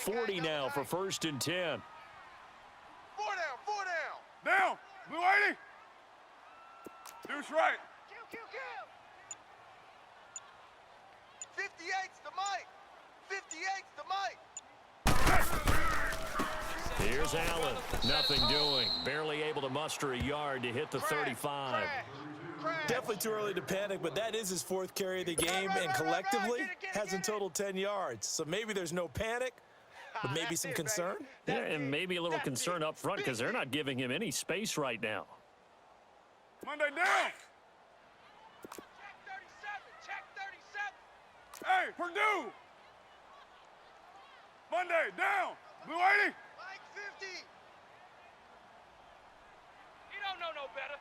40 now for 1st and 10. 4 down, 4 down. Down, blue 80. Deuce right. Kill. 58's the mic. 58's the mic. Here's Allen. Nothing doing. Barely able to muster a yard to hit the 35. Definitely too early to panic, but that is his 4th carry of the game, and collectively has in total 10 yards. So maybe there's no panic, but maybe some concern. Yeah, and maybe a little concern up front because they're not giving him any space right now. Monday down. Check 37. Hey, Purdue. Monday down. Blue 80. Mike 50. He don't know no better.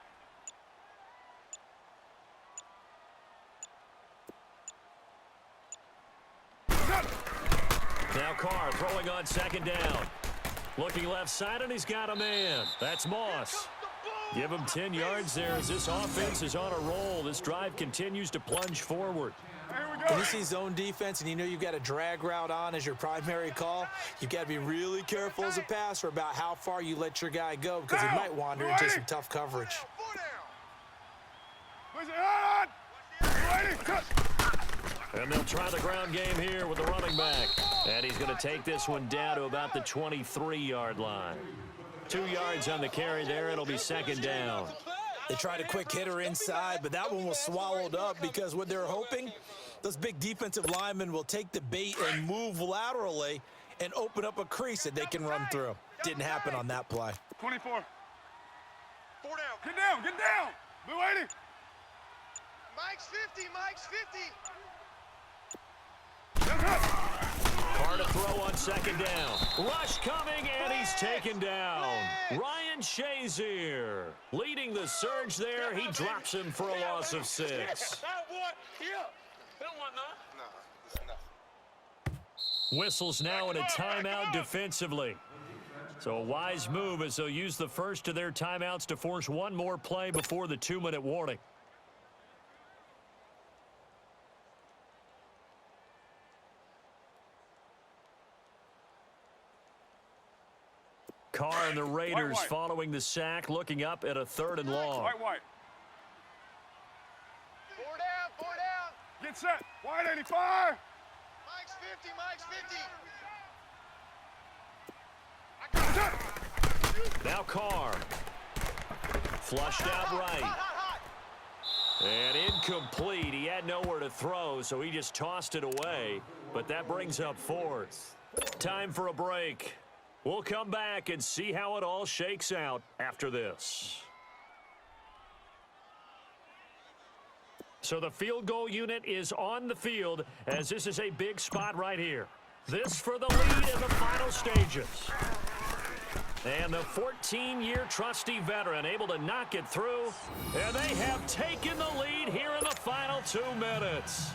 Now Carr throwing on 2nd down. Looking left side, and he's got a man. That's Moss. Give him 10 yards there as this offense is on a roll. This drive continues to plunge forward. Here we When go. you see zone defense and you know you've got a drag route on as your primary call, you've got to be really careful as a passer about how far you let your guy go because he might wander into some tough coverage. 4 down. Listen, hold on. Blue 80, cut. And they'll try the ground game here with the running back. And he's going to take this one down to about the 23-yard line. 2 yards on the carry there. It'll be 2nd down. They tried a quick hitter inside, but that one was swallowed up because what they're hoping, those big defensive linemen will take the bait and move laterally and open up a crease that they can run through. Didn't happen on that play. 24. 4 down. Get down, get down. Blue 80. Mike's 50. Mike's 50. Carr to throw on 2nd down. Rush coming, and he's taken down. Ryan Shazier leading the surge there. He drops him for a loss of 6. Whistles now in a timeout defensively. So a wise move as they'll use the first of their timeouts to force one more play before the 2-minute warning. Carr and the Raiders White. following the sack, looking up at a 3rd and long. White. 4 down. 4 down. Get set. White 85. Mike's 50. Mike's 50. Now Carr. Flushed out right. And incomplete. He had nowhere to throw, so he just tossed it away. But that brings up 4th. Time for a break. We'll come back and see how it all shakes out after this. So the field goal unit is on the field as this is a big spot right here. This for the lead in the final stages. And the 14-year trusty veteran able to knock it through. And they have taken the lead here in the final 2 minutes.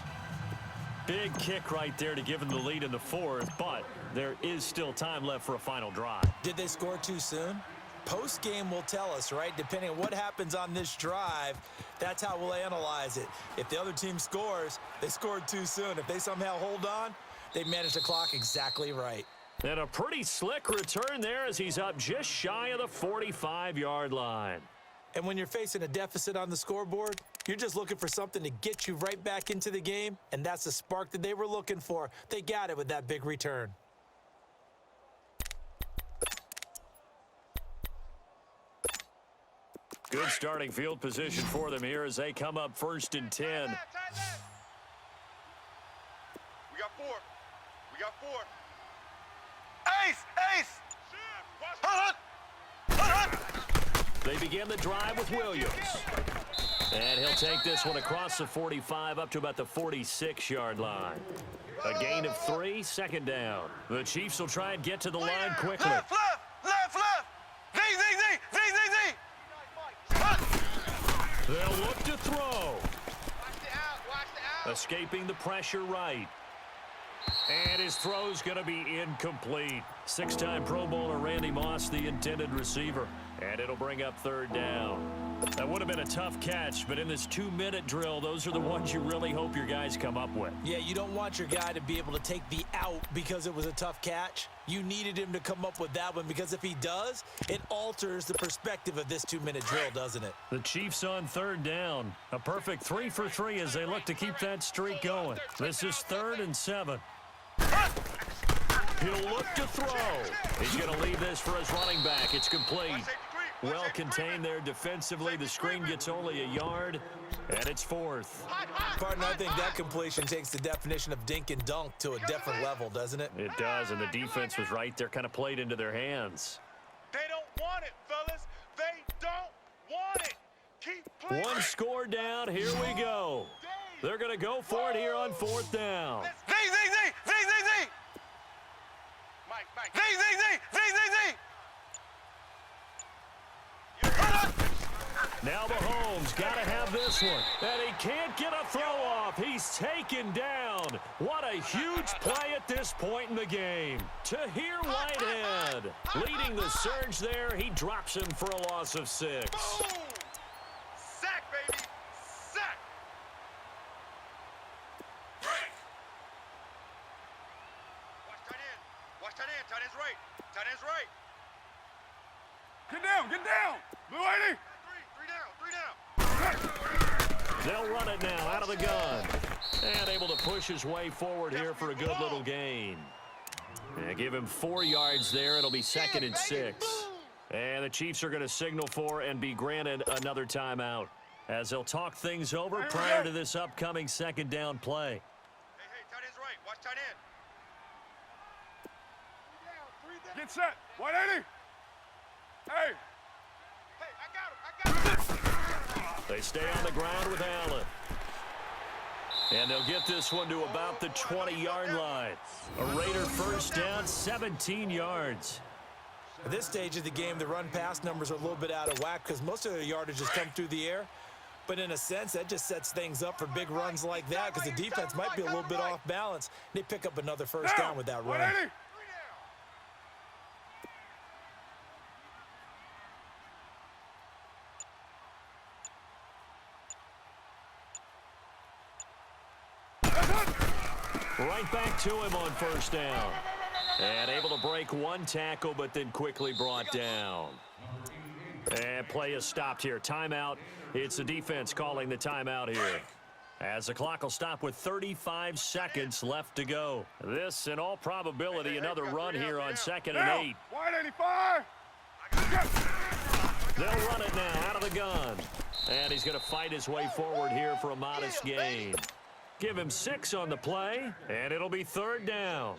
Big kick right there to give them the lead in the 4th, but there is still time left for a final drive. Did they score too soon? Post-game will tell us, right? Depending on what happens on this drive, that's how we'll analyze it. If the other team scores, they scored too soon. If they somehow hold on, they managed the clock exactly right. And a pretty slick return there as he's up just shy of the 45-yard line. And when you're facing a deficit on the scoreboard, you're just looking for something to get you right back into the game, and that's the spark that they were looking for. They got it with that big return. Good starting field position for them here as they come up 1st and 10. We got 4. We got 4. Ace! Ace! They begin the drive with Williams. And he'll take this one across the 45 up to about the 46-yard line. A gain of 3, 2nd down. The Chiefs will try and get to the line quickly. Left! Z! They'll look to throw. Watch the out! Escaping the pressure right. And his throw's going to be incomplete. 6-time Pro Bowler Randy Moss, the intended receiver. And it'll bring up 3rd down. That would have been a tough catch, but in this 2-minute drill, those are the ones you really hope your guys come up with. Yeah, you don't want your guy to be able to take the out because it was a tough catch. You needed him to come up with that one because if he does, it alters the perspective of this 2-minute drill, doesn't it? The Chiefs on 3rd down. A perfect 3 for 3 as they look to keep that streak going. This is 3rd and 7. He'll look to throw. He's going to leave this for his running back. It's complete. Well contained there defensively. The screen gets only a yard, and it's 4th. Partner, I think that completion takes the definition of dink and dunk to a different level, doesn't it? It does, and the defense was right there, kind of played into their hands. They don't want it, fellas. They don't want it. Keep playing. One score down. Here we go. They're going to go for it here on 4th down. Z. Mike. Z. Now Mahomes got to have this one. And he can't get a throw off. He's taken down. What a huge play at this point in the game. Tahir Whitehead leading the surge there. He drops him for a loss of 6. Boom. Sack, baby. Sack. Watch tight end. Tight end's right. Tight end's right. Get down. Blue 80. Three down. They'll run it now out of the gun. And able to push his way forward here for a good little gain. And give him 4 yards there. It'll be 2nd and 6. And the Chiefs are going to signal for and be granted another timeout as they'll talk things over prior to this upcoming 2nd down play. Hey, tight end's right. Watch tight end. Get set. 180. Hey. I got him. They stay on the ground with Allen. And they'll get this one to about the 20-yard line. A Raider first down, 17 yards. At this stage of the game, the run-pass numbers are a little bit out of whack because most of their yardage has come through the air. But in a sense, that just sets things up for big runs like that because the defense might be a little bit off balance. They pick up another first down with that run. 180. Right back to him on first down. And able to break one tackle, but then quickly brought down. And play is stopped here. Timeout. It's the defense calling the timeout here. As the clock will stop with 35 seconds left to go. This, in all probability, another run here on 2nd and 8. 185. They'll run it now out of the gun. And he's going to fight his way forward here for a modest gain. Give him 6 on the play, and it'll be 3rd down.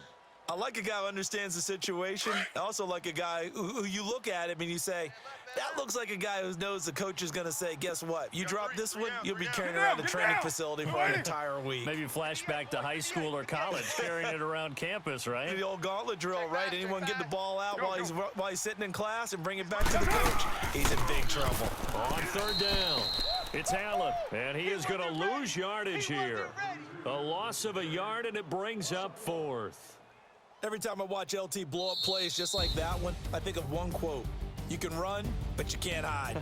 I like a guy who understands the situation. I also like a guy who you look at him and you say, that looks like a guy who knows the coach is going to say, guess what? You drop this one, you'll be carrying around the training facility for an entire week. Maybe flashback to high school or college, carrying it around campus, right? The old gauntlet drill, right? Anyone get the ball out while he's sitting in class and bring it back to the coach? He's in big trouble. On 3rd down, it's Allen, and he is going to lose yardage here. A loss of a yard, and it brings up 4th. Every time I watch LT blow up plays just like that one, I think of one quote. You can run, but you can't hide.